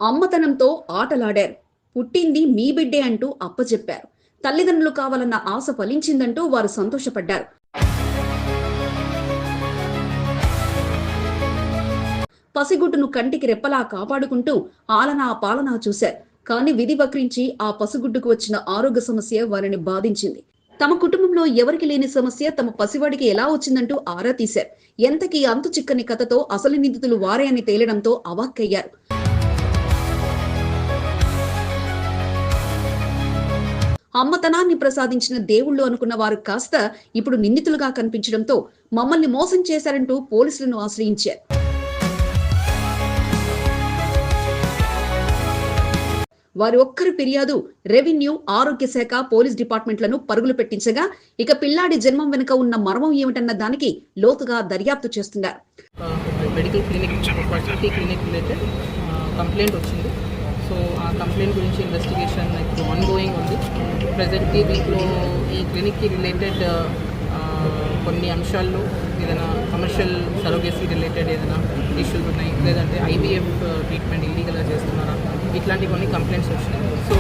అమ్మతనంతో ఆటలాడారు. పుట్టింది మీ బిడ్డే అంటూ అప్పచెప్పారు. తల్లిదండ్రులు కావాలన్న ఆశ ఫలించిందంటూ వారు సంతోషపడ్డారు. పసిగుడ్డును కంటికి రెప్పలా కాపాడుకుంటూ ఆలనా పాలనా చూశారు. కానీ విధి వక్రించి ఆ పసిగుడ్డుకు వచ్చిన ఆరోగ్య సమస్య వారిని బాధించింది. తమ కుటుంబంలో ఎవరికి లేని సమస్య తమ పసివాడికి ఎలా వచ్చిందంటూ ఆరా తీశారు. ఎంతకీ అంతు చిక్కని కథతో అసలు నిందితులు వారే అని తేలడంతో అవాక్కయ్యారు. అమ్మతనాన్ని ప్రసాదించిన దేవుళ్ళు అనుకున్న వారు కాస్త ఇప్పుడు నిందితులుగా కనిపించడంతో మమ్మల్ని మోసం చేశారంటూ పోలీసులను ఆశ్రయించారు. వారి ఒక్కరి ఫిర్యాదు రెవెన్యూ, ఆరోగ్య శాఖ, పోలీస్ డిపార్ట్మెంట్లను పరుగులు పెట్టించగా ఇక పిల్లాడి జన్మం వెనుక ఉన్న మర్మం ఏమిటన్న దానికి లోతుగా దర్యాప్తు చేస్తున్నారు. Medical clinic, fertility clinic related complaint వచ్చింది. సో ఆ కంప్లైంట్ గురించి ఇన్వెస్టిగేషన్ ఇప్పుడు ఆన్గోయింగ్ ఉంది. ప్రజెంట్లీ దీంట్లో ఈ క్లినిక్కి రిలేటెడ్ కొన్ని అంశాల్లో ఏదైనా కమర్షియల్ సరోగేసీ రిలేటెడ్ ఏదైనా ఇష్యూస్ ఉన్నాయి, లేదంటే ఐవీఎఫ్ ట్రీట్మెంట్ ఇల్లీగల్గా చేస్తున్నారా, ఇట్లాంటి కొన్ని కంప్లైంట్స్ వచ్చినాయి. సో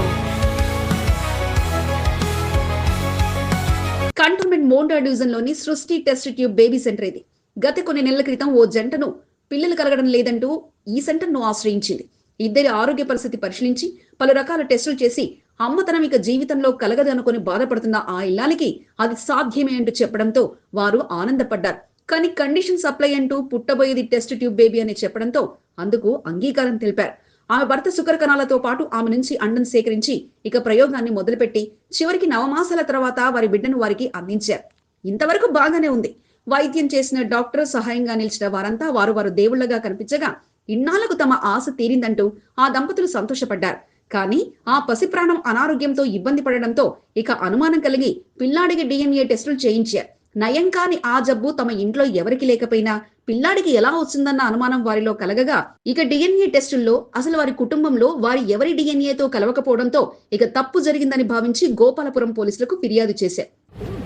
కంటోన్మెంట్ మోండా డివిజన్లోని సృష్టి టెస్ట్ ట్యూబ్ బేబీ సెంటర్ ఇది. గత కొన్ని నెలల క్రితం ఓ జంటను పిల్లలు కలగడం లేదంటూ ఈ సెంటర్ను ఆశ్రయించింది. ఇద్దరి ఆరోగ్య పరిస్థితి పరిశీలించి పలు రకాల టెస్టులు చేసి అమ్మతనం ఇక జీవితంలో కలగదనుకొని బాధపడుతున్న ఆ ఇల్లాలికి అది సాధ్యమే అంటూ చెప్పడంతో వారు ఆనందపడ్డారు. కానీ కండిషన్ సప్లై అంటూ పుట్టబోయేది టెస్ట్ ట్యూబ్ బేబీ అని చెప్పడంతో అందుకు అంగీకారం తెలిపారు. ఆమె భర్త శుక్రకణాలతో పాటు ఆమె నుంచి అండం సేకరించి ఇక ప్రయోగాన్ని మొదలుపెట్టి చివరికి 9 మాసాల తర్వాత వారి బిడ్డను వారికి అందించారు. ఇంతవరకు బాగానే ఉంది. వైద్యం చేసిన డాక్టర్, సహాయంగా నిలిచిన వారంతా వారు దేవుళ్లగా కనిపించగా ఇన్నాళ్లకు తమ ఆశ తీరిందంటూ ఆ దంపతులు సంతోషపడ్డారు. కానీ ఆ పసి ప్రాణం అనారోగ్యంతో ఇబ్బంది పడడంతో ఇక అనుమానం కలిగి పిల్లాడికి DNA టెస్టులు చేయించారు. నయం కాని ఆ జబ్బు తమ ఇంట్లో ఎవరికి లేకపోయినా పిల్లాడికి ఎలా వచ్చిందన్న అనుమానం వారిలో కలగగా ఇక DNA టెస్టుల్లో అసలు వారి కుటుంబంలో వారి ఎవరి DNAతో కలవకపోవడంతో ఇక తప్పు జరిగిందని భావించి గోపాలపురం పోలీసులకు ఫిర్యాదు చేశారు.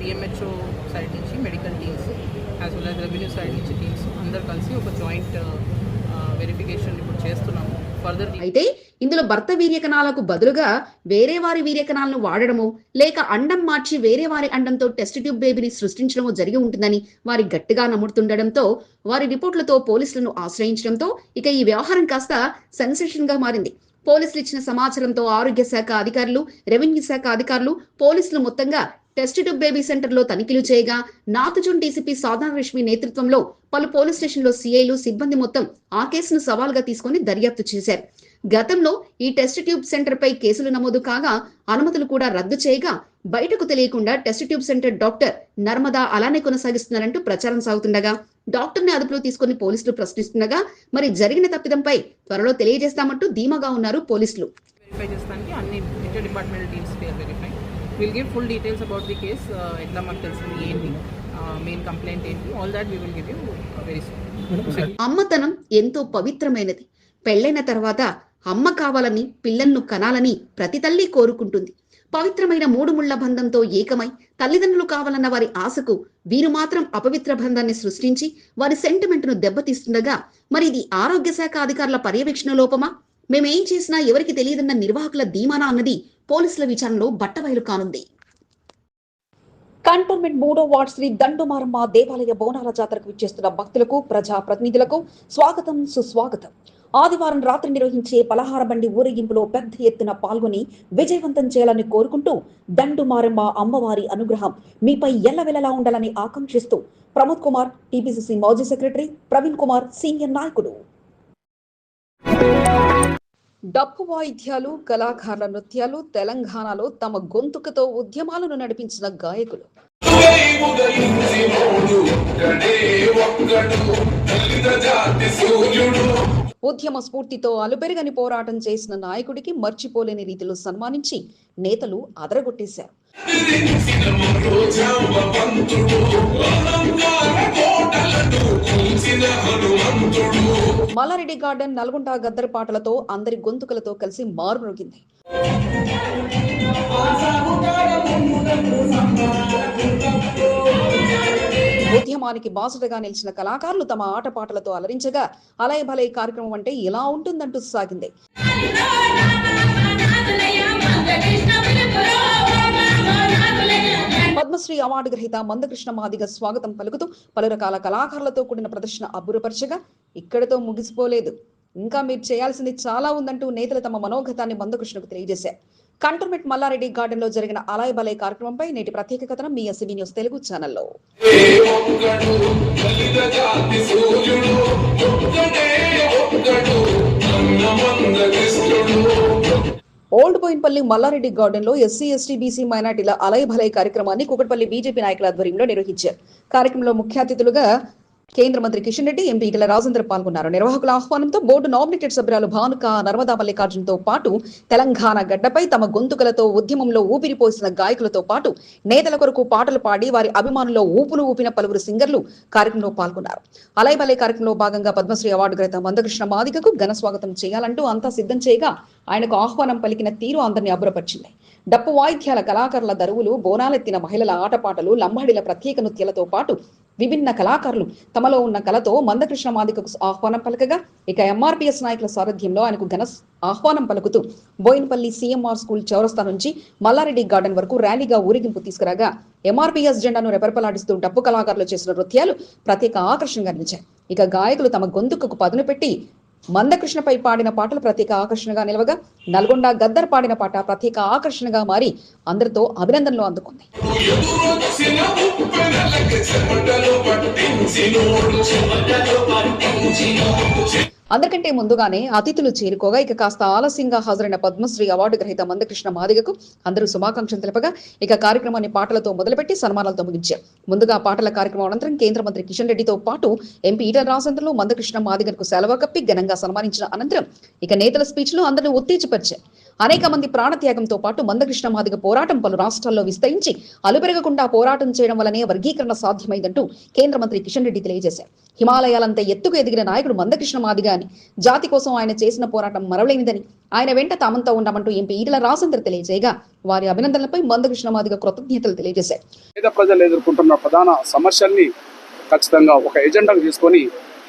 DMHO సైడ్ నుంచి medical teams as well as revenue side నుంచి టీమ్స్ అందరూ కలిసి ఒక జాయింట్ వెరిఫికేషన్ ఇప్పుడు చేస్తున్నాము. అయితే ఇందులో భర్త వీర్యకణాలకు బదులుగా వేరే వారి వీర్యకణాలను వాడడము, లేక అండం మార్చి వేరే వారి అండంతో టెస్ట్ ట్యూబ్ బేబీని సృష్టించడము జరిగి ఉంటుందని వారి గట్టిగా నమ్ముతుండడంతో వారి రిపోర్టులతో పోలీసులను ఆశ్రయించడంతో ఇక ఈ వ్యవహారం కాస్త సెన్సేషన్ గా మారింది. పోలీసులు ఇచ్చిన సమాచారంతో ఆరోగ్య శాఖ అధికారులు, రెవెన్యూ శాఖ అధికారులు, పోలీసులు మొత్తంగా టెస్ట్ ట్యూబ్ బేబీ సెంటర్ లో తనిఖీలు చేయగా నార్త్-జోన్ డీసీపీ సాధన రష్మి నేతృత్వంలో పలు పోలీస్ స్టేషన్లో సీఐలు, సిబ్బంది మొత్తం ఆ కేసును సవాల్గా తీసుకుని దర్యాప్తు చేశారు. గతంలో ఈ టెస్ట్ ట్యూబ్ సెంటర్ పై కేసులు నమోదు కాగా అనుమతులు కూడా రద్దు చేయగా బయటకు తెలియకుండా test tube centre doctor Narmada అలానే కొనసాగిస్తున్నారంటూ ప్రచారం సాగుతుండగా డాక్టర్ ని అదుపులో తీసుకుని పోలీసులు ప్రశ్నిస్తుండగా మరి జరిగిన తప్పిదంపై త్వరలో తెలియజేస్తామంటూ ధీమాగా ఉన్నారు పోలీసులు. We'll give full details about the case. ఎట్లా మనకు తెలిసింది ఏంటి, మెయిన్ కంప్లైంట్ ఏంటి, all that we will give you very soon. అమ్మతనం ఎంతో పవిత్రమైనది. పెళ్లైన తర్వాత అమ్మ కావాలని, పిల్లలను కనాలని ప్రతి తల్లి కోరుకుంటుంది. పవిత్రమైన 3 ముళ్ల బంధంతో ఏకమై తల్లిదండ్రులు కావాలన్న వారి ఆశకు వీరు మాత్రం అపవిత్ర బంధాన్ని సృష్టించి వారి సెంటిమెంట్ ను దెబ్బతీస్తుండగా మరి ఇది ఆరోగ్య శాఖ అధికారుల పర్యవేక్షణ లోపమా, మేమేం చేసినా ఎవరికి తెలియదన్న నిర్వాహకుల ధీమానా అన్నది పోలీసుల విచారణలో బట్టబయలు కానుంది. కంటోన్మెంట్ 3వ వార్డ్ శ్రీ దండుమారమ్మ దేవాలయ బోనాల జాతరకు విచ్చేస్తున్న భక్తులకు, ప్రజా ప్రతినిధులకు స్వాగతం, సుస్వాగతం. ఆదివారం రాత్రి నిర్వహించే పలహార బండి ఊరేగింపులో పెద్ద ఎత్తున పాల్గొని విజయవంతం చేయాలని కోరుకుంటూ దండుమారమ్మ అమ్మవారి అనుగ్రహం మీపై ఎల్లవెల్లలా ఉండాలని ఆకాంక్షిస్తూ ప్రమోద్ కుమార్, టీపీసీసీ మాజీ సెక్రటరీ, ప్రవీణ్ కుమార్ సీనియర్ నాయకుడు. డప్పు వాయిద్యాలు, కళాకారుల నృత్యాలు, తెలంగాణలో తమ గొంతుకతో ఉద్యమాలను నడిపించిన గాయకులు. ఉద్యమ స్ఫూర్తితో అలుపెరగని పోరాటం చేసిన నాయకుడికి మర్చిపోలేని రీతిలో సన్మానించి నేతలు అదరగొట్టేశారు. మల్లారెడ్డి గార్డెన్ నల్గొండ గద్దర్ పాటలతో అందరి గొంతుకలతో కలిసి మారుమోగింది. ఉద్యమానికి బాసటగా నిలిచిన కళాకారులు తమ ఆటపాటలతో అలరించగా అలయ భలై కార్యక్రమం అంటే ఇలా ఉంటుందంటూ సాగింది. పద్మశ్రీ అవార్డు గ్రహీత మందకృష్ణ మాదిగ స్వాగతం పలుకుతూ పలు రకాల కళాకారులతో కూడిన ప్రదర్శన అబ్బురపరచగా ఇక్కడతో ముగిసిపోలేదు, ఇంకా మీరు చేయాల్సింది చాలా ఉందంటూ నేతలు తమ మనోగతాన్ని మందకృష్ణకు తెలియజేశారు. కంటోన్మెంట్ మల్లారెడ్డి గార్డెన్ లో జరిగిన అలయ బలై కార్యక్రమంపై నేటి ప్రత్యేక కథనం మీ ఎస్సీబీ న్యూస్ తెలుగు ఛానల్లో. ఓల్డ్ బోయిన్పల్లి మల్లారెడ్డి గార్డెన్ లో ఎస్సీ ఎస్టీ బీసీ మైనార్టీల అలయ భలై కార్యక్రమాన్ని కూకట్పల్లి బీజేపీ నాయకుల ఆధ్వర్యంలో నిర్వహించారు. కార్యక్రమంలో ముఖ్య అతిథులుగా కేంద్ర మంత్రి కిషన్ రెడ్డి, ఎంపీ ఈటెల రాజేందర్ పాల్గొన్నారు. నిర్వాహకుల ఆహ్వానంతో బోర్డు నామినేటెడ్ సభ్యురాలు భానుక నర్మదా మల్లికార్జున్తో పాటు తెలంగాణ గడ్డపై తమ గొంతుకలతో ఉద్యమంలో ఊపిరిపోసిన గాయకులతో పాటు నేతల కొరకు పాటలు పాడి వారి అభిమానుల్లో ఊపులు ఊపిన పలువురు సింగర్లు కార్యక్రమంలో పాల్గొన్నారు. అలయ బలై కార్యక్రమంలో భాగంగా పద్మశ్రీ అవార్డు గ్రహీత మందకృష్ణ మాదిగకు ఘన స్వాగతం చేయాలంటూ అంతా సిద్ధం చేయగా ఆయనకు ఆహ్వానం పలికిన తీరు అందరినీ అబ్బురపరిచింది. డప్పు వాయిద్యాల కళాకారుల దరువులు, బోనాలెత్తిన మహిళల ఆటపాటలు, లంబాడిల ప్రత్యేక నృత్యాలతో పాటు విభిన్న కళాకారులు తమలో ఉన్న కళతో మందకృష్ణ మాదికకు ఆహ్వానం పలకగా ఇక ఎంఆర్పీఎస్ నాయకుల సారథ్యంలో ఆయనకు ఘన ఆహ్వానం పలుకుతూ బోయిన్పల్లి సీఎంఆర్ స్కూల్ చౌరస్తా నుంచి మల్లారెడ్డి గార్డెన్ వరకు ర్యాలీగా ఊరేగింపు తీసుకురాగా ఎంఆర్పీఎస్ జెండాను రెపరెపలాడిస్తూ డప్పు కళాకారులు చేసిన నృత్యాలు ప్రత్యేక ఆకర్షణగా నిలిచాయి. ఇక గాయకులు తమ గొంతుకు పదును పెట్టి మందకృష్ణపై పాడిన పాటలు ప్రత్యేక ఆకర్షణగా నిలవగా నల్గొండ గద్దర్ పాడిన పాట ప్రత్యేక ఆకర్షణగా మారి అందరితో అభినందనలు అందుకుంది. అందరికంటే ముందుగానే అతిథులు చేరుకోగా ఇక కాస్త ఆలస్యంగా హాజరైన పద్మశ్రీ అవార్డు గ్రహీత మందకృష్ణ మాదిగకు అందరూ శుభాకాంక్షలు తెలపగా ఇక కార్యక్రమాన్ని పాటలతో మొదలుపెట్టి సన్మానాలతో ముగించారు. ముందుగా పాటల కార్యక్రమం అనంతరం కేంద్ర మంత్రి కిషన్ రెడ్డితో పాటు ఎంపీ ఈటెల రాజేందర్లు మందకృష్ణ మాదిగకు సెలవు కప్పి ఘనంగా సన్మానించిన అనంతరం ఇక నేతల స్పీచ్లు అందరినీ ఉత్తేజపరిచారు. అనేక మంది ప్రాణత్యాగంతో పాటు మందకృష్ణ మాదిగ పోరాటం పలు రాష్ట్రాల్లో విస్తరించి అలుపెరగకుండా పోరాటం చేయడం వల్లనే వర్గీకరణ సాధ్యమైందంటూ కేంద్ర మంత్రి కిషన్ రెడ్డి తెలియజేశారు. హిమాలయాలంతా ఎత్తుకు ఎదిగిన నాయకుడు మందకృష్ణ మాదిగ అని, జాతి కోసం ఆయన చేసిన పోరాటం మరవలేనిదని, ఆయన వెంట తామంతా ఉండమంటూ ఎంపీ ఈటెల రాజేందర్ తెలియజేయగా వారి అభినందనలపై మందకృష్ణ మాదిగ కృతజ్ఞతలు తెలియజేశారు. పేద ప్రజలు ఎదుర్కొంటున్న ప్రధాన సమస్యల్ని ఖచ్చితంగా ఒక ఎజెండాను తీసుకొని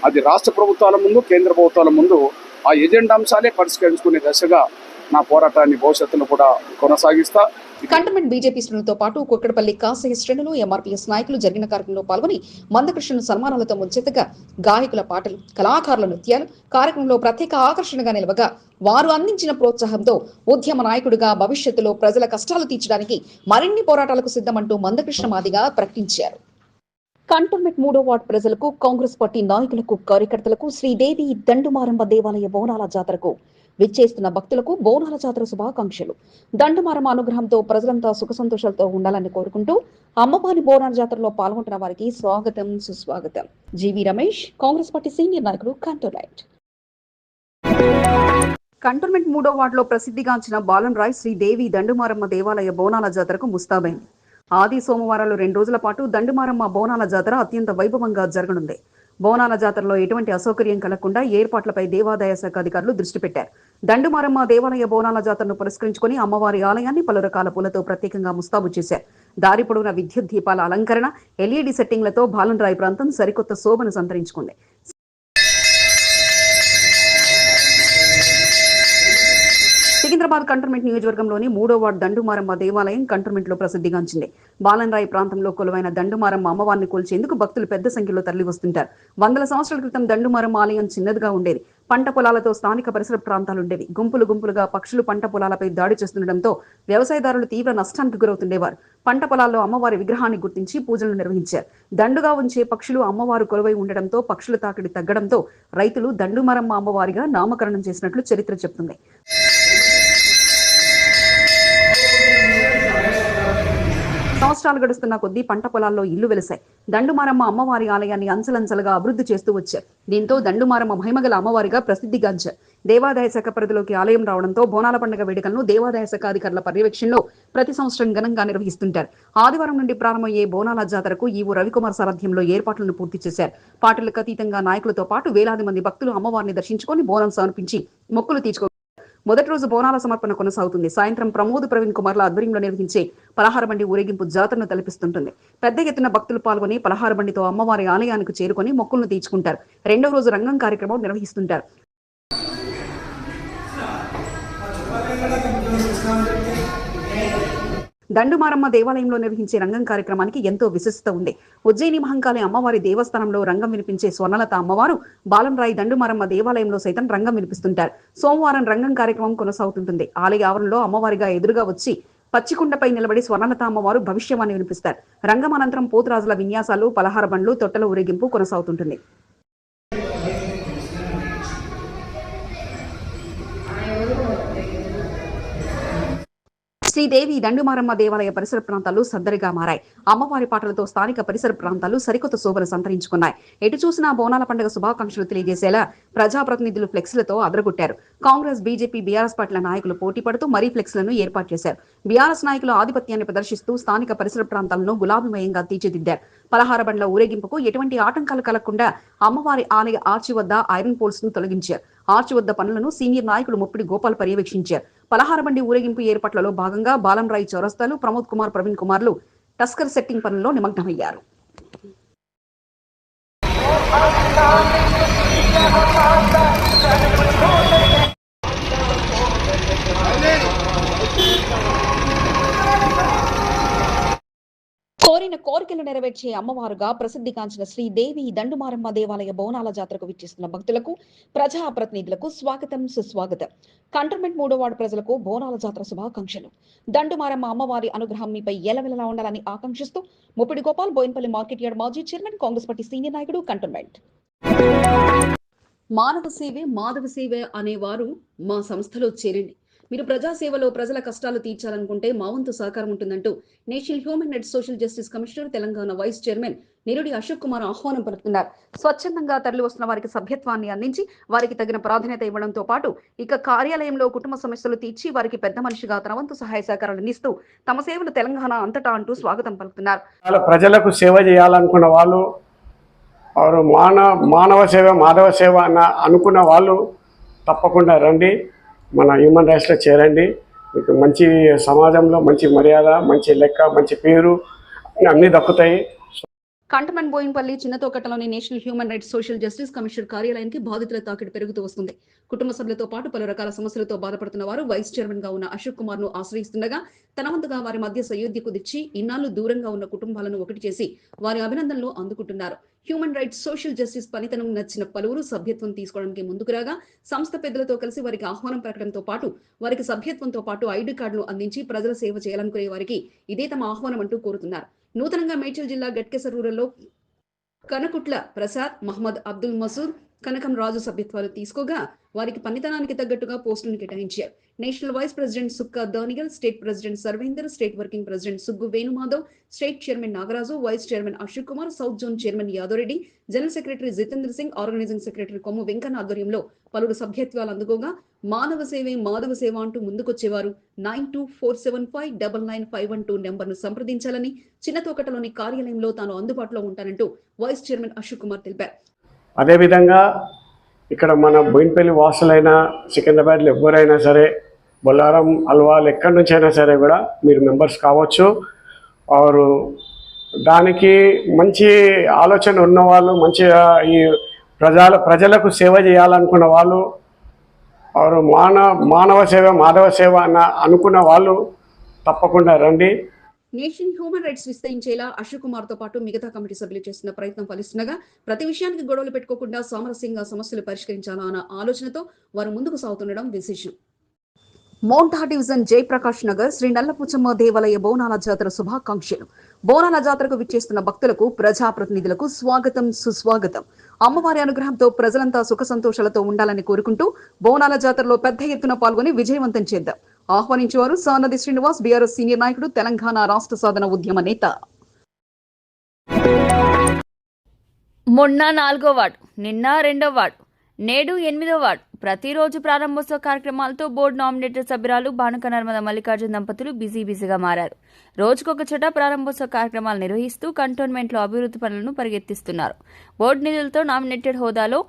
అది రాష్ట్ర ప్రభుత్వాల ముందు, కేంద్ర ప్రభుత్వాల ముందు ఆ ఎజెండా అంశాలే పరిష్కరించుకునే దశగా నా పోరాటాన్ని భవిష్యత్తులో కూడా కొనసాగిస్తా. కంటోన్మెంట్ బీజేపీ శ్రేణులతో పాటు కుక్కడపల్లి కాసయ్య శ్రేణులు, ఎంఆర్పీఎస్ నాయకులు జరిగిన కార్యక్రమంలో పాల్గొని మందకృష్ణను సన్మానాలతో ముంచెత్తగా గాయకుల పాటలు, కళాకారుల నృత్యాలు కార్యక్రమంలో ప్రత్యేక ఆకర్షణగా నిలవగా వారు అందించిన ప్రోత్సాహంతో ఉద్యమ నాయకుడిగా భవిష్యత్తులో ప్రజల కష్టాలు తీర్చడానికి మరిన్ని పోరాటాలకు సిద్ధమంటూ మందకృష్ణ మాదిగ ప్రకటించారు. కంటోన్మెంట్ 3వ వార్డు ప్రజలకు, కాంగ్రెస్ పార్టీ నాయకులకు, కార్యకర్తలకు శ్రీదేవి దండుమారమ్మ దేవాలయ బోనాల జాతరకు విచ్చేస్తున్న భక్తులకు బోనాల జాతర శుభాకాంక్షలు. దండుమారమ్మ అనుగ్రహంతో ప్రజలంతా సుఖ సంతోషాలతో ఉండాలని కోరుకుంటూ అమ్మవారి బోనాల జాతరలో పాల్గొంటున్న వారికి స్వాగతం, సుస్వాగతం. జీవి రమేష్, కాంగ్రెస్ పార్టీ సీనియర్ నాయకుడు, కంటోన్మెంట్. కంటోన్మెంట్ 3వ వార్డులో ప్రసిద్ధిగాంచిన బాలన్రాయ్ శ్రీదేవి దండుమారమ్మ దేవాలయ బోనాల జాతరకు ముస్తాబైంది. ఆది సోమవారాలు 2 రోజుల పాటు దండుమారమ్మ బోనాల జాతర అత్యంత వైభవంగా జరగనుంది. బోనాల జాతరలో ఎటువంటి అసౌకర్యం కలగకుండా ఏర్పాట్లపై దేవాదాయ శాఖ అధికారులు దృష్టి పెట్టారు. దండుమారమ్మ దేవాలయ బోనాల జాతరను పురస్కరించుకుని అమ్మవారి ఆలయాన్ని పలు రకాల పూలతో ప్రత్యేకంగా ముస్తాబు చేశారు. దారి పొడవున విద్యుత్ దీపాల అలంకరణ, ఎల్ఈడి సెట్టింగ్లతో బాలన్రాయ్ ప్రాంతం సరికొత్త శోభను సంతరించుకుంది. సికింద్రాబాద్ కంటోన్మెంట్ నియోజకవర్గంలోని 3వ వార్డు దండుమారమ్మ దేవాలయం కంటోన్మెంట్ లో ప్రసిద్ధిగాంచింది. బాలన్రాయ్ ప్రాంతంలో కొలువైన దండుమారమ్మ అమ్మవారిని కొలిచేందుకు భక్తులు పెద్ద సంఖ్యలో తరలి వస్తుంటారు. 100 సంవత్సరాల క్రితం దండుమారమ్మ ఆలయం చిన్నదిగా ఉండేది. పంట పొలాలతో స్థానిక పరిసర ప్రాంతాలుండేవి. గుంపులుగా పక్షులు పంట పొలాలపై దాడి చేస్తుండటంతో వ్యవసాయదారులు తీవ్ర నష్టానికి గురవుతుండేవారు. పంట పొలాల్లో అమ్మవారి విగ్రహాన్ని గుర్తించి పూజలు నిర్వహించారు. దండుగా ఉంచే పక్షులు అమ్మవారు కొలువై ఉండడంతో పక్షుల తాకిడి తగ్గడంతో రైతులు దండుమారమ్మ అమ్మవారిగా నామకరణం చేసినట్లు చరిత్ర చెబుతుంది. సంవత్సరాలు గడుస్తున్న కొద్దీ పంట పొలాల్లో ఇల్లు వెలిశాయి. దండుమారమ్మ అమ్మవారి ఆలయాన్ని అంచలంచలుగా అభివృద్ధి చేస్తూ వచ్చారు. దీంతో దండుమారమ్మ మహిమగల అమ్మవారిగా ప్రసిద్ధిగాంచారు. దేవాదాయ శాఖ పరిధిలోకి ఆలయం రావడంతో బోనాల పండుగ వేడుకలను దేవాదాయ శాఖ అధికారుల పర్యవేక్షణలో ప్రతి సంవత్సరం ఘనంగా నిర్వహిస్తుంటారు. ఆదివారం నుండి ప్రారంభమయ్యే బోనాల జాతరకు ఈవో రవికుమార్ సారథ్యంలో ఏర్పాట్లను పూర్తి చేశారు. పాటలకు అతీతంగా నాయకులతో పాటు వేలాది మంది భక్తులు అమ్మవారిని దర్శించుకొని బోనం సమర్పించి మొక్కులు తీర్చుకో మొదటి రోజు బోనాల సమర్పణ కొనసాగుతుంది. సాయంత్రం ప్రమోద్ ప్రవీణ్ కుమార్ల ఆధ్వర్యంలో నిర్వహించే పలహార బండి ఊరేగింపు జాతరను తలపిస్తుంటుంది. పెద్ద ఎత్తున భక్తులు పాల్గొని పలహార బండితో అమ్మవారి ఆలయానికి చేరుకొని మొక్కులను తీర్చుకుంటారు. రెండవ రోజు రంగం కార్యక్రమం నిర్వహిస్తుంటారు. దండుమారమ్మ దేవాలయంలో నిర్వహించే రంగం కార్యక్రమానికి ఎంతో విశిష్టత ఉంది. ఉజ్జయిని మహంకాళి అమ్మవారి దేవస్థానంలో రంగం వినిపించే స్వర్ణలత అమ్మవారు బాలంరాయి దండుమారమ్మ దేవాలయంలో సైతం రంగం వినిపిస్తుంటారు. సోమవారం రంగం కార్యక్రమం కొనసాగుతుంటుంది. ఆలయ ఆవరణలో అమ్మవారిగా ఎదురుగా వచ్చి పచ్చికుండపై నిలబడి స్వర్ణలత అమ్మవారు భవిష్యవాణి వినిపిస్తారు. రంగం అనంతరం పోతురాజుల విన్యాసాలు, పలహార బండ్లు, తొట్టెల ఊరేగింపు కొనసాగుతుంటుంది. శ్రీదేవి దండుమారమ్మ దేవాలయ పరిసర ప్రాంతాలు సందడిగా మారాయి. అమ్మవారి పాటలతో స్థానిక పరిసర ప్రాంతాలు సరికొత్త శోభను సంతరించుకున్నాయి. ఎటు చూసినా బోనాల పండుగ శుభాకాంక్షలు తెలియజేసేలా ప్రజాప్రతినిధులు ఫ్లెక్స్లతో అదరగొట్టారు. కాంగ్రెస్, బీజేపీ, బీఆర్ఎస్ పార్టీల నాయకులు పోటీ పడుతూ మరీ ఫ్లెక్స్లను ఏర్పాటు చేశారు. బీఆర్ఎస్ నాయకులు ఆధిపత్యాన్ని ప్రదర్శిస్తూ స్థానిక పరిసర ప్రాంతాలను గులాబీమయంగా తీర్చిదిద్దారు. పలహార బండ్ల ఊరేగింపుకు ఎటువంటి ఆటంకాలు కలగకుండా అమ్మవారి ఆలయ ఆర్చి వద్ద ఐరన్ పోల్స్ ను తొలగించారు. ఆర్చి వద్ద పనులను సీనియర్ నాయకులు ముప్పిడి గోపాల్ పర్యవేక్షించారు. పలహార బండి ఊరేగింపు ఏర్పాట్లలో భాగంగా బాలంరాయి చౌరస్తాలు, ప్రమోద్ కుమార్, ప్రవీణ్ కుమార్లు టస్కర్ సెట్టింగ్ పనుల్లో నిమగ్నమయ్యారు. కోరిన కోరికలు నెరవేర్చే అమ్మవారుగా ప్రసిద్ధిగాంచిన శ్రీదేవి దండుమారమ్మ దేవాలయ బోనాల జాతరకు విచ్చేస్తున్న భక్తులకు, ప్రజాప్రతినిధులకు స్వాగతం, సుస్వాగతం. కంటోన్మెంట్ 3వ వార్డు ప్రజలకు బోనాల జాతర శుభాకాంక్షలు. దండుమారమ్మ అమ్మవారి అనుగ్రహం మీపై ఎలవెలలా ఉండాలని ఆకాంక్షిస్తూ ముప్పిడి గోపాల్, బోయినపల్లి మార్కెట్ యార్డ్ మాజీ చైర్మన్, కాంగ్రెస్ పార్టీ సీనియర్ నాయకుడు, కంటోన్మెంట్. మానవ సేవే మాధవ సేవే అనేవారు మా సంస్థలో చేరండి. మీరు ప్రజాసేవలో ప్రజల కష్టాలు తీర్చాలనుకుంటే మా వంతు సహకారం ఉంటుందంటూ national human rights social justice commissioner, Telangana vice chairman Nirudi Ashok Kumar ఆహ్వానం పలుకుతున్నారు. స్వచ్ఛందంగా తరలి వస్తున్న వారికి సభ్యత్వాన్ని అందించి వారికి తగిన ప్రాధాన్యత ఇవ్వడంతో పాటు ఇక కార్యాలయంలో కుటుంబ సమస్యలు తీర్చి వారికి పెద్ద మనిషిగా తన వంతు సహాయ సహకారాలు అందిస్తూ తమ సేవలు తెలంగాణ అంతటా అంటూ స్వాగతం పలుకుతున్నారు. ప్రజలకు సేవ చేయాలనుకున్న వాళ్ళు, వారు మానవ సేవ మాధవ సేవ అనుకున్న వాళ్ళు తప్పకుండా రండి, మన హ్యూమన్ రైట్స్లో చేరండి. మీకు మంచి సమాజంలో మంచి మర్యాద, మంచి లెక్క, మంచి పేరు అన్నీ దక్కుతాయి. కంటోన్మెంట్ బోయినపల్లి చిన్నతోకట్టలోని national human rights social justice commissioner కార్యాలయానికి బాధితుల తాకిడి పెరుగుతూ వస్తుంది. కుటుంబ సభ్యులతో పాటు పలు రకాల సమస్యలతో బాధపడుతున్న వారు వైస్ చైర్మన్ గా ఉన్న అశోక్ కుమార్ ను ఆశ్రయిస్తుండగా తన వంతుగా వారి మధ్య సయోధ్య కుదిర్చి ఇన్నాళ్లు దూరంగా ఉన్న కుటుంబాలను ఒకటి చేసి వారి అభినందనలు అందుకుంటున్నారు. హ్యూమన్ రైట్స్ సోషల్ జస్టిస్ పనితనం నచ్చిన పలువురు సభ్యత్వం తీసుకోవడానికి ముందుకు రాగా సంస్థ పెద్దలతో కలిసి వారికి ఆహ్వానం పలకడంతో పాటు వారికి సభ్యత్వంతో పాటు ఐడి కార్డులు అందించి ప్రజల సేవ చేయాలనుకునే వారికి ఇదే తమ ఆహ్వానం అంటూ కోరుతున్నారు. నూతనంగా మేడ్చల్ జిల్లా గట్కేసర్ రూరల్లో కనకుట్ల ప్రసాద్, మహమ్మద్ అబ్దుల్ మసూద్, కనకం రాజు సభ్యత్వాలు తీసుకోగా వారికి పనితనానికి తగ్గట్టుగా పోస్టులను కేటాయించారు. National vice president Sukka Danigal, state president Sarvender, state working president Suggu Venumadhav, state chairman Nagaraju, vice chairman Ashok Kumar, south zone chairman Yadavareddy, general secretary Jitendra Singh, organising secretary Kommu Venkanna ఆధ్వర్యంలో పలువురు సభ్యత్వాలు అందుకోగా మానవ సేవే మాధవ సేవ అంటూ ముందుకొచ్చేవారు 9247599512 నెంబర్ను సంప్రదించాలని చిన్నతోకటలోని కార్యాలయంలో తాను అందుబాటులో ఉంటానంటూ వైస్ చైర్మన్ అశోక్ కుమార్ తెలిపారు. అదేవిధంగా ఇక్కడ మన బోయినపల్లి వాసులైనా, సికింద్రాబాద్లో ఎవరైనా సరే, బొల్లారం, అల్వాల్ ఎక్కడి నుంచి అయినా సరే కూడా మీరు మెంబర్స్ కావచ్చు. వారు దానికి మంచి ఆలోచన ఉన్నవాళ్ళు, మంచిగా ఈ ప్రజలకు సేవ చేయాలనుకున్న వాళ్ళు, వారు మానవ సేవ మాధవ సేవ అనుకున్న వాళ్ళు తప్పకుండా రండి. నేషనల్ హ్యూమన్ రైట్స్ విస్తరించేలా అశోక్ కుమార్ తో పాటు మిగతా కమిటీ సభ్యులు చేస్తున్న ప్రయత్నం ఫలిస్తుండగా ప్రతి విషయానికి గొడవలు పెట్టుకోకుండా సామరస్యంగా సమస్యలు పరిష్కరించాలా అన్న ఆలోచనతో వారు ముందుకు సాగుతుండడం విశేషం. మోంటా డివిజన్ జయప్రకాష్ నగర్ శ్రీ నల్లపుచ్చమ్మ దేవాలయ బోనాల జాతర శుభాకాంక్షలు. బోనాల జాతరకు విచ్చేస్తున్న భక్తులకు, ప్రజాప్రతినిధులకు స్వాగతం, సుస్వాగతం. అమ్మవారి అనుగ్రహంతో ప్రజలంతా సుఖ సంతోషాలతో ఉండాలని కోరుకుంటూ బోనాల జాతరలో పెద్ద ఎత్తున పాల్గొని విజయవంతం చేద్దాం. ఆహ్వానించేవారు సానది శ్రీనివాస్, బీఆర్ఎస్ సీనియర్ నాయకుడు, తెలంగాణ రాష్ట్ర సాధన ఉద్యమ నేత. మొన్న 4వ వార్డు, నిన్న 2వ వార్డు, నేడు 8వ వార్డు ప్రతిరోజు ప్రారంభోత్సవ కార్యక్రమాలతో బోర్డు నామినేటెడ్ సభ్యురాలు బానుక నర్మద మల్లికార్జున దంపతులు బిజీగా మారారు. రోజుకొక చోట ప్రారంభోత్సవ కార్యక్రమాలు నిర్వహిస్తూ కంటోన్మెంట్లో అభివృద్ధి పనులను పరిగెత్తిస్తున్నారు. బోర్డు నిధులతో నామినేటెడ్ హోదాలో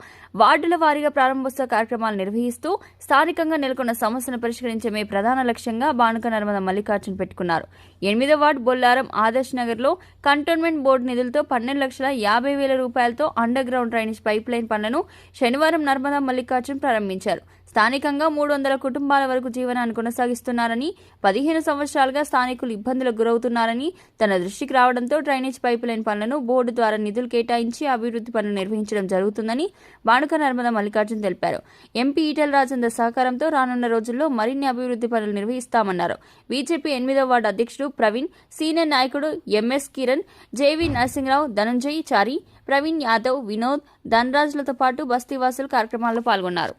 వార్డుల వారీగా ప్రారంభోత్సవ కార్యక్రమాలు నిర్వహిస్తూ స్థానికంగా నెలకొన్న సమస్యను పరిష్కరించడమే ప్రధాన లక్ష్యంగా బానుక నర్మద మల్లికార్జున పెట్టుకున్నారు. 8వ వార్డు బొల్లారం ఆదర్శ్ నగర్లో కంటోన్మెంట్ బోర్డు నిధులతో 12,50,000 రూపాయలతో under ground drainage pipe line పనులను శనివారం నర్మదా మల్లికార్జున్ ప్రారంభించారు. స్థానికంగా 300 కుటుంబాల వరకు జీవనాన్ని కొనసాగిస్తున్నారని, 15 సంవత్సరాలుగా స్థానికులు ఇబ్బందులకు గురవుతున్నారని తన దృష్టికి రావడంతో డ్రైనేజ్ పైప్ లైన్ పనులను బోర్డు ద్వారా నిధులు కేటాయించి అభివృద్ధి పనులు నిర్వహించడం జరుగుతుందని బానుక నర్మదా మల్లికార్జున్ తెలిపారు. ఎంపీ ఈటెల రాజేందర్ సహకారంతో రానున్న రోజుల్లో మరిన్ని అభివృద్ధి పనులు నిర్వహిస్తామన్నారు. బీజేపీ 8వ వార్డు అధ్యక్షుడు ప్రవీణ్, సీనియర్ నాయకుడు ఎంఎస్ కిరణ్, జేవీ నరసింహరావు, ధనంజయ్ చారి, ప్రవీణ్ యాదవ్, వినోద్, ధనరాజులతో పాటు బస్తీవాసులు కార్యక్రమాల్లో పాల్గొన్నారు.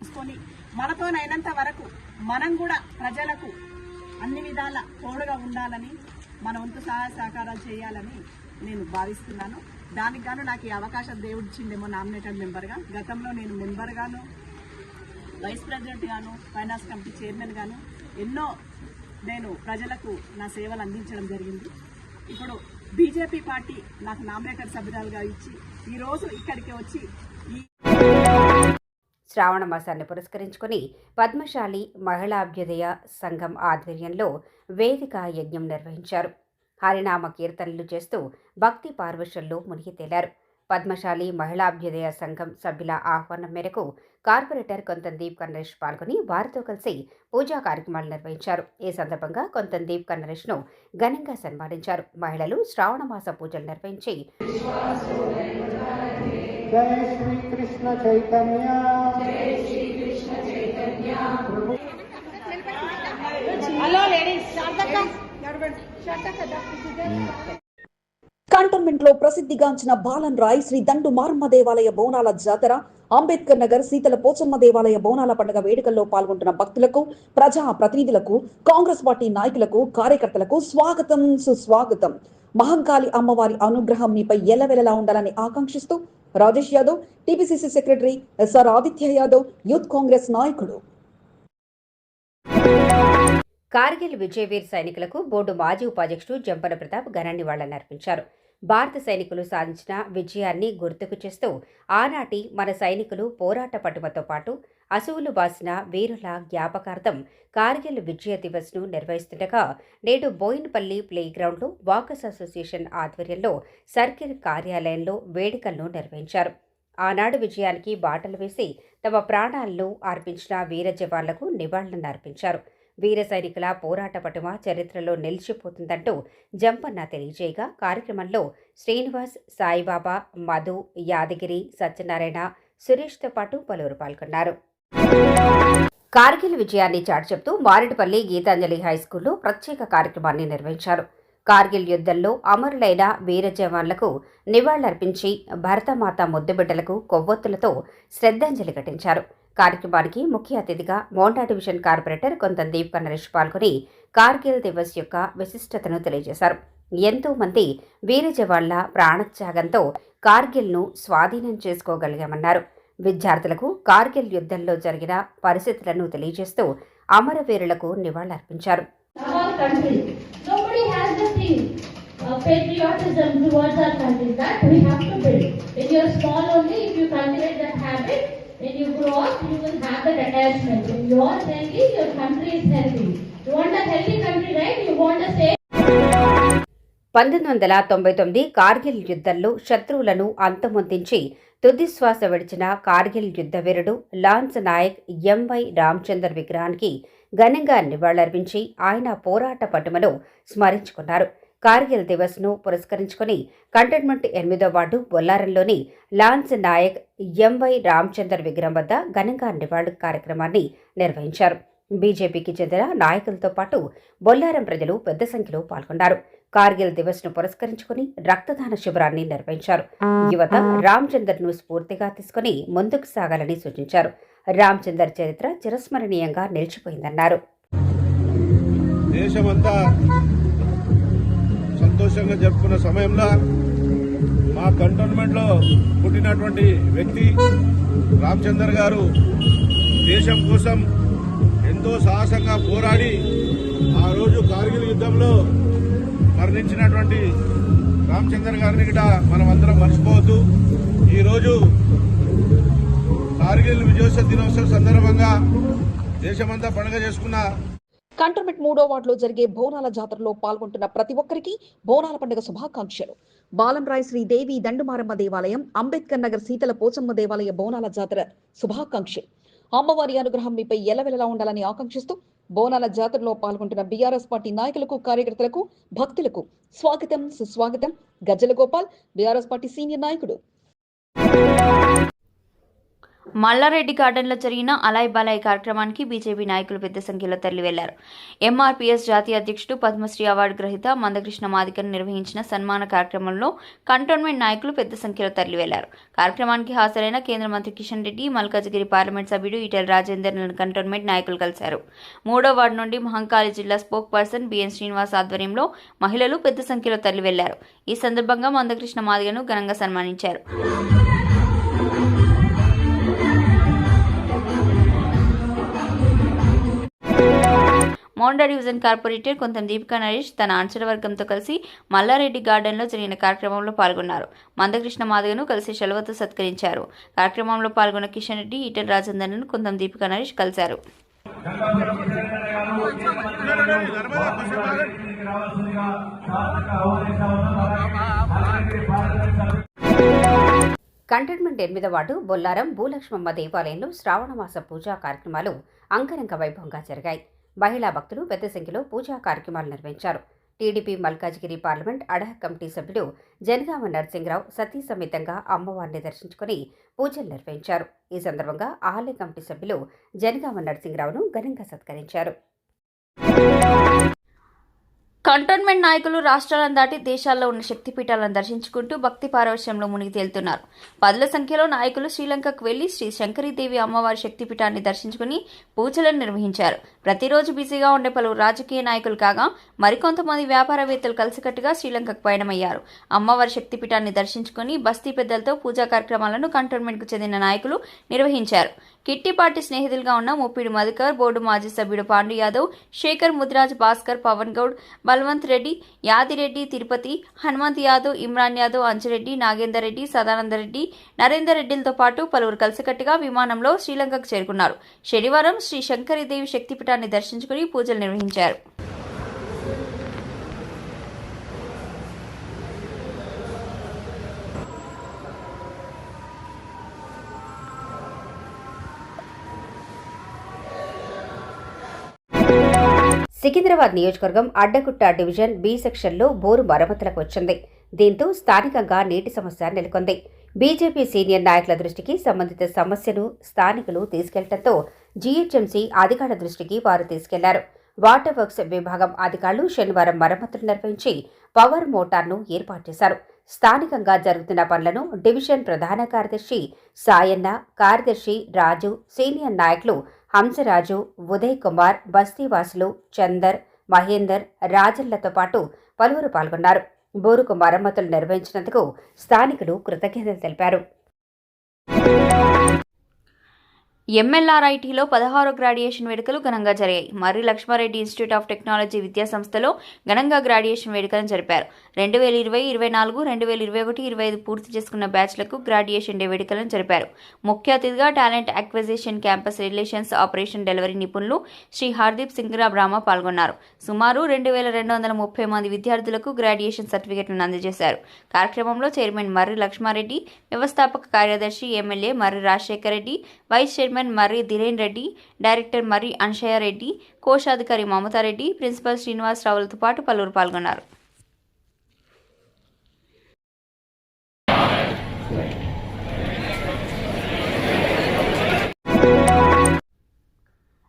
మనతోనైనంత వరకు మనం కూడా ప్రజలకు అన్ని విధాల తోడుగా ఉండాలని, మన వంతు సహాయ సహకారాలు చేయాలని నేను భావిస్తున్నాను. దానికి గాను నాకు ఈ అవకాశం దేవుడు ఇచ్చిందేమో నామినేటెడ్ మెంబర్గా. గతంలో నేను మెంబర్ గాను, వైస్ ప్రెసిడెంట్ గాను, ఫైనాన్స్ కమిటీ చైర్మన్ గాను ఎన్నో నేను ప్రజలకు నా సేవలు అందించడం జరిగింది. ఇప్పుడు బీజేపీ పార్టీ నాకు నామినేటెడ్ సభ్యురాలుగా ఇచ్చి ఈరోజు ఇక్కడికి వచ్చి శ్రావణ మాసాన్ని పురస్కరించుకుని పద్మశాలి మహిళా అభ్యుదయ సంఘం ఆధ్వర్యంలో వేదిక యజ్ఞం నిర్వహించారు. హరినామ కీర్తనలు చేస్తూ భక్తి పార్వశంలో మునిగి తేలారు. పద్మశాలి మహిళా అభ్యుదయ సంఘం సభ్యుల ఆహ్వానం మేరకు కార్పొరేటర్ కొంతందీప్ కన్నరేష్ పాల్గొని వారితో కలిసి పూజా కార్యక్రమాలు నిర్వహించారు. ఈ సందర్భంగా కొంతందీప్ కన్నరేష్ను ఘనంగా సన్మానించారు. మహిళలు శ్రావణ మాస పూజలు నిర్వహించి జై శ్రీకృష్ణ చైతన్య కంటోన్మెంట్ లో ప్రసిద్ధిగాంచిన బాలన్ రాయ్ శ్రీ దండు మార్మ దేవాలయ బోనాల జాతర, అంబేద్కర్ నగర్ శీతల పోచమ్మ దేవాలయ బోనాల పండుగ వేడుకల్లో పాల్గొంటున్న భక్తులకు, ప్రజా ప్రతినిధులకు, కాంగ్రెస్ పార్టీ నాయకులకు, కార్యకర్తలకు స్వాగతం సుస్వాగతం. మహంకాళి అమ్మవారి అనుగ్రహం మీపై ఎల్లవెల్లలా ఉండాలని ఆకాంక్షిస్తూ Rajesh Yadav, TPCC secretary SR Aditya Yadav, youth Congress నాయకుడు. కార్గిల్ విజయవీర్ సైనికులకు బోర్డు మాజీ ఉపాధ్యక్షుడు జంపన ప్రతాప్ ఘన నివాళులర్పించారు. భారత సైనికులు సాధించిన విజయాన్ని గుర్తుకు చేస్తూ ఆనాటి మన సైనికులు పోరాట పటిమతో పాటు అసువులు బాసిన వీరుల జ్ఞాపకార్థం కార్గిల్ విజయ దివస్ను నిర్వహిస్తుండగా నేడు బోయిన్పల్లి ప్లేగ్రౌండ్లో వాకర్స్ అసోసియేషన్ ఆధ్వర్యంలో సర్కిల్ కార్యాలయంలో వేడుకలను నిర్వహించారు. ఆనాడు విజయానికి బాటలు వేసి తమ ప్రాణాలను అర్పించిన వీర జవాన్లకు నివాళులను అర్పించారు. వీర సైనికుల పోరాట పటిమ చరిత్రలో నిలిచిపోతుందంటూ జంపన్న తెలియజేయగా కార్యక్రమంలో శ్రీనివాస్, సాయిబాబా, మధు, యాదగిరి, సత్యనారాయణ, సురేష్తో పాటు పలువురు పాల్గొన్నారు. కార్గిల్ విజయాన్ని చాటి చెబుతూ మారేడుపల్లి గీతాంజలి హైస్కూల్లో ప్రత్యేక కార్యక్రమాన్ని నిర్వహించారు. కార్గిల్ యుద్ధంలో అమరులైన వీర జవాన్లకు నివాళులర్పించి భరతమాత ముద్దుబిడ్డలకు కొవ్వొత్తులతో శ్రద్ధాంజలి ఘటించారు. కార్యక్రమానికి ముఖ్య అతిథిగా మోండా డివిజన్ కార్పొరేటర్ కొంతందీప్ కన్నరేష్ పాల్గొని కార్గిల్ దివస్ యొక్క విశిష్టతను తెలియజేశారు. ఎంతో మంది వీర జవాన్ల ప్రాణత్యాగంతో కార్గిల్ను స్వాధీనం చేసుకోగలిగామన్నారు. విద్యార్థులకు కార్గిల్ యుద్ధంలో జరిగిన పరిస్థితులను తెలియజేస్తూ అమరవీరులకు నివాళులర్పించారు. Patriotism towards our country that we have to build. When you are small only, if you cultivate that habit, when you grow up, you will have that attachment. When you are healthy, your country is healthy. You want a healthy country, right? You want a safe. 1999 Kargil యుద్ధంలో శత్రువులను అంతమొందించి తుదిశ్వాస విడిచిన Kargil యుద్ధవీరుడు lance Naik MY Ramachandar విగ్రహానికి ఘనంగా నివాళులర్పించి ఆయన పోరాట పటిమను స్మరించుకున్నారు. కార్గిల్ దివస్ను పురస్కరించుకుని cantonment 8వ వార్డు బొల్లారంలోని లాన్స్ నాయక్ ఎంవై రామచందర్ విగ్రహం వద్ద ఘనంగా నివాళుల కార్యక్రమాన్ని నిర్వహించారు. బీజేపీకి చెందిన నాయకులతో పాటు బొల్లారం ప్రజలు పెద్ద సంఖ్యలో పాల్గొన్నారు. కార్గిల్ దివస్ను పురస్కరించుకుని రక్తదాన శిబిరాన్ని నిర్వహించారు. యువత రామచందర్ను స్ఫూర్తిగా తీసుకుని ముందుకు సాగాలని సూచించారు. రామచందర్ చరిత్ర చిరస్మరణీయంగా నిలిచిపోయిందన్నారు. దేశమంతా సంతోషంగా జరుపుకున్న సమయంలో మా కంటోన్మెంట్లో పుట్టినటువంటి వ్యక్తి రామచందర్ గారు దేశం కోసం ఎంతో సాహసంగా పోరాడి ఆ రోజు కార్గిల్ యుద్ధంలో మరణించినటువంటి రామచంద్ర గారిని కూడా మనం అందరం మర్చిపోవద్దు. ఈరోజు కార్గిల్ విజయోత్సవ దినోత్సవం సందర్భంగా దేశమంతా పండుగ చేసుకున్న కంటోన్మెంట్ 3వ వార్డులో జరిగే బోనాల జాతరలో పాల్గొంటున్న ప్రతి ఒక్కరికి బోనాల పండుగ శుభాకాంక్షలు. బాలంరాయ్ శ్రీదేవి దండుమారమ్మ దేవాలయం, అంబేద్కర్ నగర్ శీతల పోచమ్మ దేవాలయ బోనాల జాతర శుభాకాంక్షలు. అమ్మవారి అనుగ్రహం మీపై ఎల్లవెల్లలా ఉండాలని ఆకాంక్షిస్తూ బోనాల జాతరలో పాల్గొంటున్న బీఆర్ఎస్ పార్టీ నాయకులకు, కార్యకర్తలకు, భక్తులకు స్వాగతం, సుస్వాగతం. గజ్జల గోపాల్, బీఆర్ఎస్ పార్టీ సీనియర్ నాయకుడు. మల్లారెడ్డి గార్డెన్లో జరిగిన అలాయ్ బాలాయ్ కార్యక్రమానికి బీజేపీ నాయకులు పెద్ద సంఖ్యలో తరలి వెళ్లారు. ఎంఆర్పీఎస్ జాతీయ అధ్యక్షుడు, పద్మశ్రీ అవార్డు గ్రహీత మందకృష్ణ మాదిగను నిర్వహించిన సన్మాన కార్యక్రమంలో కంటోన్మెంట్ నాయకులు పెద్ద సంఖ్యలో తరలి వెళ్లారు. కార్యక్రమానికి హాజరైన కేంద్ర మంత్రి కిషన్ రెడ్డి, మల్కాజ్గిరి పార్లమెంట్ సభ్యుడు ఈటెల రాజేందర్ కంటోన్మెంట్ నాయకులు కలిశారు. 3వ వార్డు నుండి మహంకాళి జిల్లా స్పోక్ పర్సన్ బిఎన్ శ్రీనివాస్ ఆధ్వర్యంలో మహిళలు పెద్ద సంఖ్యలో తరలి వెళ్లారు. ఈ సందర్భంగా మందకృష్ణ మాదిగను ఘనంగా సన్మానించారు. మోండా డివిజన్ కార్పొరేటర్ కొంతం దీపికా నరేష్ తన అనుచర వర్గంతో కలిసి మల్లారెడ్డి గార్డెన్లో జరిగిన కార్యక్రమంలో పాల్గొన్నారు. మందకృష్ణ మాదిగను కలిసి శలవతో సత్కరించారు. కార్యక్రమంలో పాల్గొన్న కిషన్ రెడ్డి, ఈటెల రాజేందర్ను కొంతం దీపికా నరేష్ కలిశారు. కంటోన్మెంట్ 8వ వార్డు బొల్లారం భూలక్ష్మమ్మ దేవాలయంలో శ్రావణమాస పూజా కార్యక్రమాలు అంగరంగ వైభవంగా జరిగాయి. మహిళా భక్తులు పెద్ద సంఖ్యలో పూజా కార్యక్రమాలు నిర్వహించారు. టీడీపీ మల్కాజ్గిరి పార్లమెంట్ అడహ కమిటీ సభ్యుడు జనగామ నరసింహరావు సతీ సమేతంగా అమ్మవారిని దర్శించుకుని పూజలు నిర్వహించారు. ఈ సందర్భంగా ఆలయ కమిటీ సభ్యులు జనగామ నరసింహరావును ఘనంగా సత్కరించారు. కంటోన్మెంట్ నాయకులు రాష్ట్రాలను దాటి దేశాల్లో ఉన్న శక్తిపీఠాలను దర్శించుకుంటూ భక్తి పారవశ్యంలో మునిగి తేలుతున్నారు. పదుల సంఖ్యలో నాయకులు శ్రీలంకకు వెళ్లి శ్రీ శంకరీదేవి అమ్మవారి శక్తిపీఠాన్ని దర్శించుకుని పూజలను నిర్వహించారు. ప్రతిరోజు బిజీగా ఉండే పలువురు రాజకీయ నాయకులు కాగా మరికొంతమంది వ్యాపారవేత్తలు కలిసికట్టుగా శ్రీలంకకు పయనమయ్యారు. అమ్మవారి శక్తిపీఠాన్ని దర్శించుకుని బస్తీ పెద్దలతో పూజా కార్యక్రమాలను కంటోన్మెంట్కు చెందిన నాయకులు నిర్వహించారు. కిట్టి పార్టీ స్నేహితులుగా ఉన్న ముప్పిడి మధుకర్, బోర్డు మాజీ సభ్యుడు పాండు యాదవ్, శేఖర్, ముదిరాజ్, భాస్కర్, పవన్ గౌడ్, బల్వంత్ రెడ్డి, యాదిరెడ్డి, తిరుపతి, హనుమంత్ యాదవ్, ఇమ్రాన్ యాదవ్, అంజిరెడ్డి, నాగేందర్ రెడ్డి, సదానందరెడ్డి, నరేందర్ రెడ్డిలతో పాటు పలువురు కలిసికట్టుగా విమానంలో శ్రీలంకకు చేరుకున్నారు. శనివారం శ్రీ శంకరీదేవి శక్తిపీఠాన్ని దర్శించుకుని పూజలు నిర్వహించారు. సికింద్రాబాద్ నియోజకవర్గం అడ్డగుట్ట డివిజన్ బి సెక్షన్లో బోరు మరమ్మతులకు వచ్చింది. దీంతో స్థానికంగా నీటి సమస్య నెలకొంది. బీజేపీ సీనియర్ నాయకుల దృష్టికి సంబంధిత సమస్యను స్థానికులు తీసుకెళ్లడంతో జీహెచ్ఎంసీ అధికారుల దృష్టికి వారు తీసుకెళ్లారు. వాటర్ వర్క్స్ విభాగం అధికారులు శనివారం మరమ్మతులు నిర్వహించి పవర్ మోటార్ను ఏర్పాటు చేశారు. స్థానికంగా జరుగుతున్న పనులను డివిజన్ ప్రధాన కార్యదర్శి సాయన్న, కార్యదర్శి రాజు, సీనియర్ నాయకులు హంసరాజు, ఉదయ్ కుమార్, బస్తీవాసులు చందర్, మహేందర్, రాజల్లతో పాటు పలువురు పాల్గొన్నారు. బోరుకు మరమ్మతులు నిర్వహించినందుకు స్థానికులు కృతజ్ఞతలు తెలిపారు. ఎంఎల్ఆర్ఐటీలో 16వ గ్రాడ్యుయేషన్ వేడుకలు ఘనంగా జరిగాయి. మర్రి లక్ష్మారెడ్డి ఇన్స్టిట్యూట్ ఆఫ్ టెక్నాలజీ విద్యా సంస్థలో ఘనంగా గ్రాడ్యుయేషన్ వేడుకలను జరిపారు. 2020, 24, 2021, 25 పూర్తి చేసుకున్న బ్యాచ్లకు గ్రాడ్యుయేషన్ డే వేడుకలను జరిపారు. ముఖ్య అతిథిగా talent acquisition, campus relations, operation delivery నిపుణులు శ్రీ హర్దీప్ సింగ్ బ్రాహ్మ పాల్గొన్నారు. సుమారు 2230 మంది విద్యార్థులకు గ్రాడ్యుయేషన్ సర్టిఫికెట్లను అందజేశారు. కార్యక్రమంలో చైర్మన్ మర్రి లక్ష్మారెడ్డి, వ్యవస్థాపక కార్యదర్శి ఎమ్మెల్యే మర్రి రాజశేఖర్ రెడ్డి, వైస్ చైర్మన్ మర్రి ధిరేన్ రెడ్డి, డైరెక్టర్ మర్రి అన్షయ రెడ్డి, కోశాధికారి మమతారెడ్డి, ప్రిన్సిపల్ శ్రీనివాసరావులతో పాటు పలువురు పాల్గొన్నారు.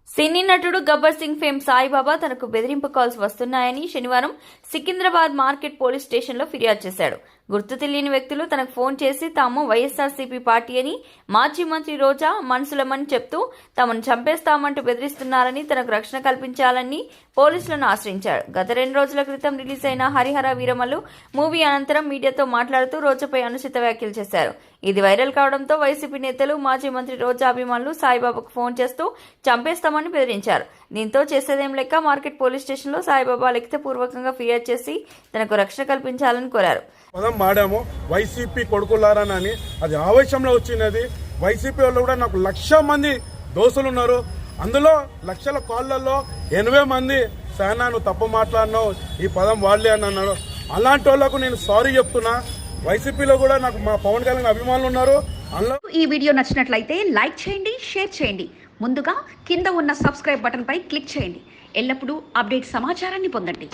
సినీ నటుడు గబ్బర్ సింగ్ ఫేమ్ సాయిబాబా తనకు బెదిరింపు కాల్స్ వస్తున్నాయని శనివారం సికింద్రాబాద్ మార్కెట్ పోలీస్ స్టేషన్లో ఫిర్యాదు చేశాడు. గుర్తు తెలియని వ్యక్తులు తనకు ఫోన్ చేసి తాము వైఎస్ఆర్సీపీ పార్టీ అని, మాజీ మంత్రి రోజా మనుషులమని చెప్తూ తమను చంపేస్తామంటూ బెదిరిస్తున్నారని, తనకు రక్షణ కల్పించాలని పోలీసులను ఆశ్రయించాడు. గత 2 రోజుల క్రితం రిలీజ్ అయిన హరిహర వీరమల్లు మూవీ అనంతరం మీడియాతో మాట్లాడుతూ రోజాపై అనుచిత వ్యాఖ్యలు చేశారు. ఇది వైరల్ కావడంతో వైసీపీ నేతలు మాజీ మంత్రి రోజా అభిమానులు సాయిబాబాకు ఫోన్ చేస్తూ చంపేస్తామని బెదిరించారు. దీంతో చేసేదేం లెక్క మార్కెట్ పోలీస్ స్టేషన్లో సాయిబాబా లిఖితపూర్వకంగా ఫిర్యాదు చేసి తనకు రక్షణ కల్పించాలని కోరారు. పదం వాడాము వైసీపీ కొడుకులారని, అది ఆవేశంలో వచ్చినది. వైసీపీ వాళ్ళు కూడా నాకు 1,00,000 మంది దోస్తులు ఉన్నారు. అందులో లక్షల కాళ్ళల్లో 80 మంది సేనాను తప్పు మాట్లాడినావు, ఈ పదం వాడలే అని అన్నారు. అలాంటి వాళ్ళకు నేను సారీ చెప్తున్నా. వైసీపీలో కూడా నాకు మా పవన్ కళ్యాణ్ అభిమానులు ఉన్నారు. ఈ వీడియో నచ్చినట్లయితే లైక్ చేయండి, షేర్ చేయండి. ముందుగా కింద ఉన్న సబ్స్క్రైబ్ బటన్ పై క్లిక్ చేయండి. ఎల్లప్పుడూ అప్డేట్ సమాచారాన్ని పొందండి.